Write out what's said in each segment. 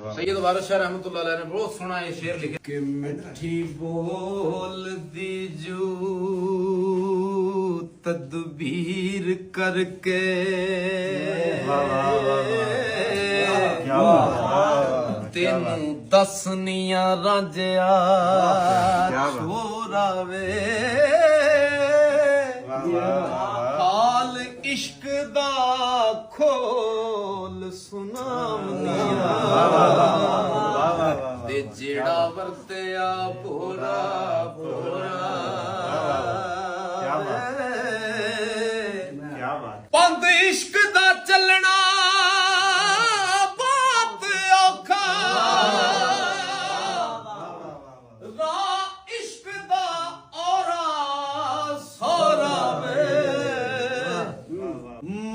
सैयद वारिस शाह रहमतुल्लाह अलैह ने बहुत सोहना ये शेर लिखे कि मिठी बोल दी जू तदबीर करके तेनू दसनिया रांझिया छोरा वे हाल इश्क दा खोल सुनावनिया ते जेड़ा वरत्या भोरा भोरा पंध इश्क दा चलना बहुत औखा राह इश्क दा औरा सोरा वे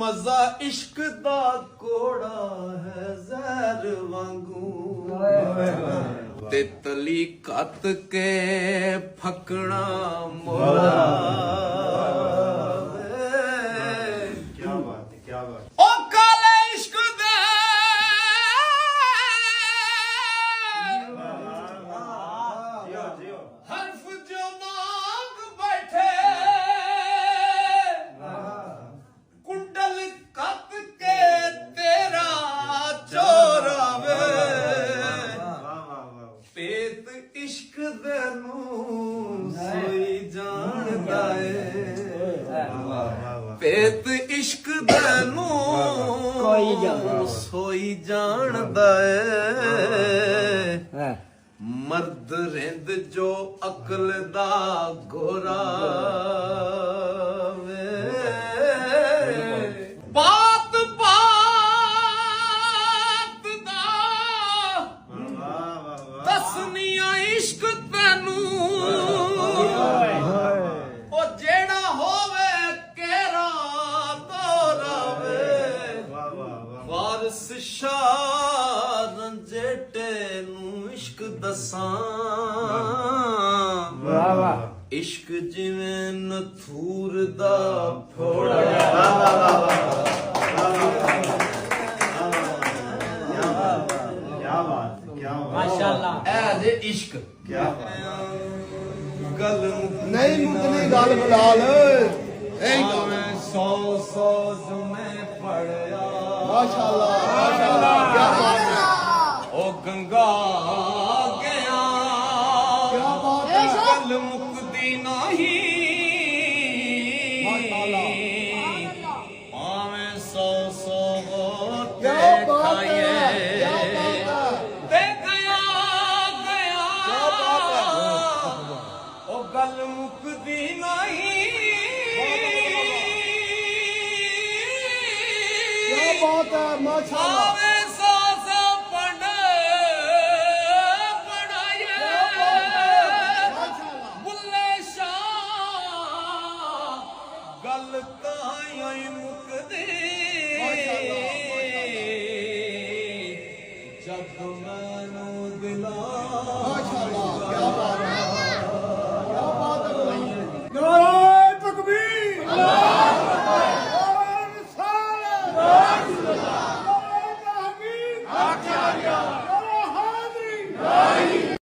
मजा इश्क दा कोड़ा है जहर वांगू ते तली कत के फकना मोरा इश्क देनू सोई जानदा है पेत इश्क देनू सोई जानदा है मर्द रिंद जो अकल दा गोरा वे बात बात दा दसनिया इश्क तेनू ओ जेड़ा होवे केरा तोरा वे वारिस शाह रंजेटे नू इश्क दसां इश्क जिवें नथूर दा फोड़ा माशाअल्लाह ऐ इश्क क्या गल नहीं मुकनी गल बिलाल मैं सौ जुमे पढ़या माशाअल्लाह माशाअल्लाह क्या बात है ओ गंगा गया क्या बात है गल मुकदी नहीं माशाअल्लाह आवें सौ क्या बात है क्या बात है ते गया गया क्या बात है ओ गल मुकदी नहीं क्या बात है माशाअल्लाह आवे सौ पढ़ाए माशाअल्लाह बुल्ले शाह गल ताई मुकदी जब मैनू दिला माशाअल्लाह क्या बात है